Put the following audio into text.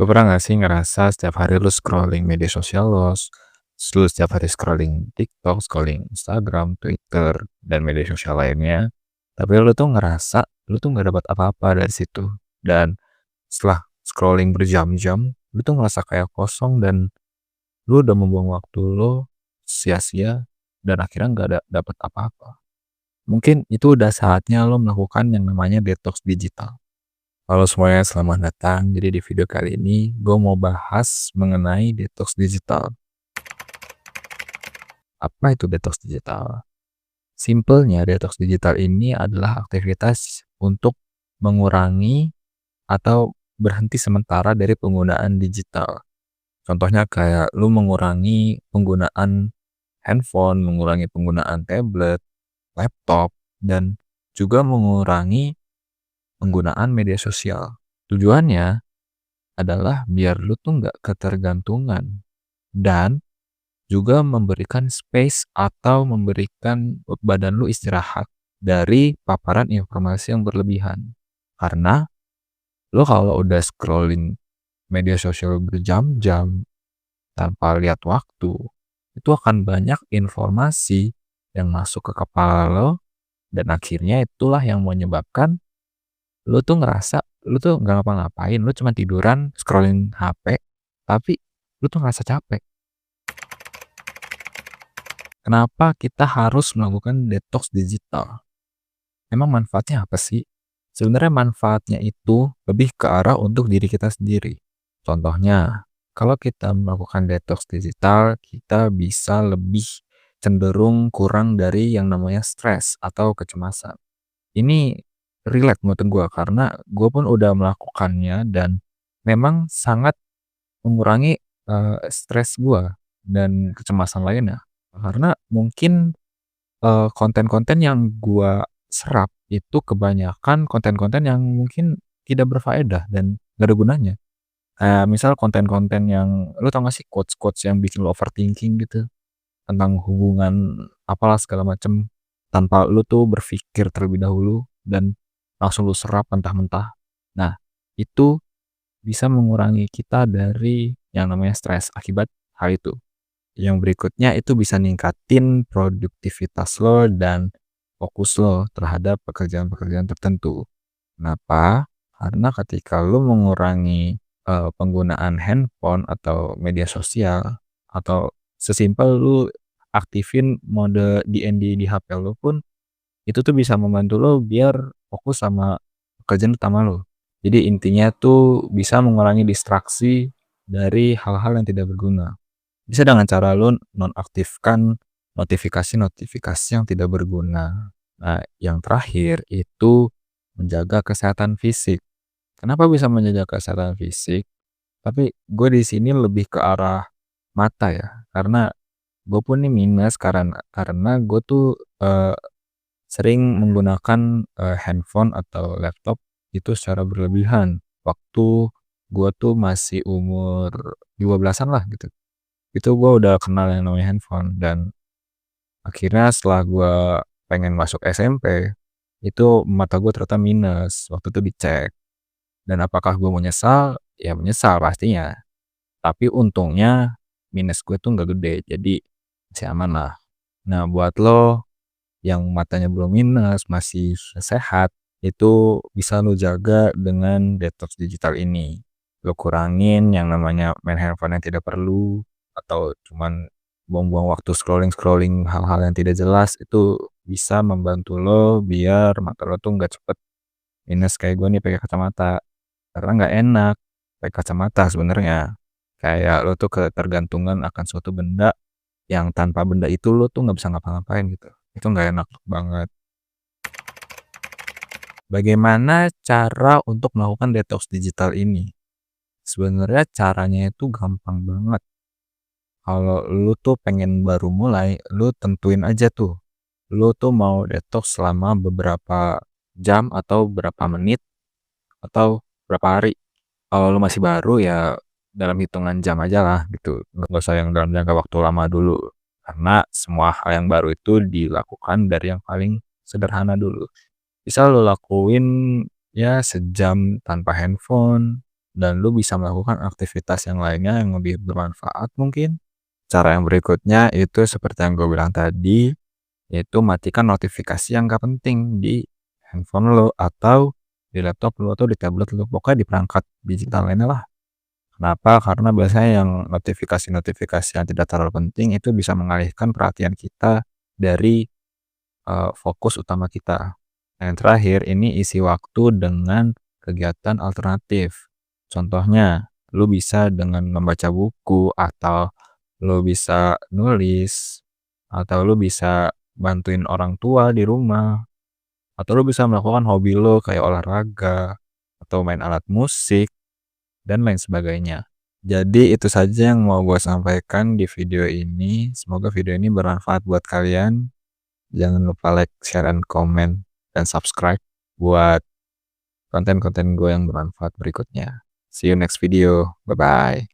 Lu pernah gak sih ngerasa setiap hari lu scrolling media sosial lu setiap hari scrolling TikTok, scrolling Instagram, Twitter, dan media sosial lainnya, tapi lu tuh ngerasa lu tuh nggak dapat apa-apa dari situ. Dan setelah scrolling berjam-jam, lu tuh ngerasa kayak kosong dan lu udah membuang waktu lu sia-sia dan akhirnya nggak ada dapat apa-apa. Mungkin itu udah saatnya lo melakukan yang namanya detox digital. Halo semuanya, selamat datang. Jadi di video kali ini gue mau bahas mengenai detox digital. Apa itu detox digital? Simpelnya detox digital ini adalah aktivitas untuk mengurangi atau berhenti sementara dari penggunaan digital. Contohnya kayak lu mengurangi penggunaan handphone, mengurangi penggunaan tablet, laptop, dan juga mengurangi penggunaan media sosial. Tujuannya adalah biar lu tuh nggak ketergantungan dan juga memberikan space atau memberikan badan lu istirahat dari paparan informasi yang berlebihan. Karena lu kalau udah scrolling media sosial berjam-jam tanpa lihat waktu, itu akan banyak informasi yang masuk ke kepala lo dan akhirnya itulah yang menyebabkan lu tuh ngerasa lu tuh nggak ngapa-ngapain, lu cuma tiduran scrolling HP, tapi lu tuh ngerasa capek. Kenapa kita harus melakukan detox digital? Emang manfaatnya apa sih? Sebenarnya manfaatnya itu lebih ke arah untuk diri kita sendiri. Contohnya, kalau kita melakukan detox digital, kita bisa lebih cenderung kurang dari yang namanya stres atau kecemasan. Ini relate menurut gue karena gue pun udah melakukannya dan memang sangat mengurangi stres gue dan kecemasan lainnya. Karena mungkin konten-konten yang gua serap itu kebanyakan konten-konten yang mungkin tidak berfaedah dan gak ada gunanya. Misal konten-konten yang lu tau gak sih quotes-quotes yang bikin lu overthinking gitu, tentang hubungan apalah segala macem, tanpa lu tuh berpikir terlebih dahulu dan langsung lu serap mentah-mentah. Nah, itu bisa mengurangi kita dari yang namanya stres akibat hal itu. Yang berikutnya itu bisa ningkatin produktivitas lo dan fokus lo terhadap pekerjaan-pekerjaan tertentu. Kenapa? Karena ketika lo mengurangi penggunaan handphone atau media sosial atau sesimpel lu aktifin mode DND di HP lo pun itu tuh bisa membantu lo biar fokus sama pekerjaan utama lo. Jadi intinya tuh bisa mengurangi distraksi dari hal-hal yang tidak berguna. Bisa dengan cara lu nonaktifkan notifikasi-notifikasi yang tidak berguna. Nah, yang terakhir itu menjaga kesehatan fisik. Kenapa bisa menjaga kesehatan fisik? Tapi gue di sini lebih ke arah mata ya, karena gue pun nih minus karena gue tuh sering menggunakan handphone atau laptop itu secara berlebihan. Waktu gue tuh masih umur 12-an lah gitu. Itu gue udah kenal yang namanya handphone dan akhirnya setelah gue pengen masuk SMP itu mata gue ternyata minus waktu itu dicek. Dan apakah gue menyesal? Ya menyesal pastinya, tapi untungnya minus gue tuh nggak gede jadi masih aman lah. Nah, buat lo yang matanya belum minus masih sehat, itu bisa lo jaga dengan detox digital ini. Lo kurangin yang namanya main handphone yang tidak perlu atau cuman buang-buang waktu scrolling hal-hal yang tidak jelas, itu bisa membantu lo biar mata lo tuh nggak cepet minus kayak gue nih pakai kacamata. Karena nggak enak pakai kacamata sebenarnya. Kayak lo tuh ketergantungan akan suatu benda yang tanpa benda itu lo tuh nggak bisa ngapa-ngapain gitu. Itu nggak enak banget. Bagaimana cara untuk melakukan detox digital ini? Sebenarnya caranya itu gampang banget. Kalau lu tuh pengen baru mulai, lu tentuin aja tuh. Lu tuh mau detox selama beberapa jam atau berapa menit atau berapa hari. Kalau lu masih baru ya dalam hitungan jam aja lah gitu. Nggak usah yang dalam jangka waktu lama dulu. Karena semua hal yang baru itu dilakukan dari yang paling sederhana dulu. Bisa lu lakuin ya sejam tanpa handphone, dan lu bisa melakukan aktivitas yang lainnya yang lebih bermanfaat mungkin. Cara yang berikutnya itu seperti yang gue bilang tadi, yaitu matikan notifikasi yang gak penting di handphone lo atau di laptop lo atau di tablet lo, pokoknya di perangkat digital lainnya lah. Kenapa? Karena biasanya yang notifikasi-notifikasi yang tidak terlalu penting itu bisa mengalihkan perhatian kita dari fokus utama kita. Yang terakhir, ini isi waktu dengan kegiatan alternatif. Contohnya, lu bisa dengan membaca buku, atau lu bisa nulis, atau lu bisa bantuin orang tua di rumah, atau lu bisa melakukan hobi lu kayak olahraga, atau main alat musik, dan lain sebagainya. Jadi itu saja yang mau gue sampaikan di video ini. Semoga video ini bermanfaat buat kalian. Jangan lupa like, share, and comment, dan subscribe buat konten-konten gue yang bermanfaat berikutnya. See you next video. Bye-bye.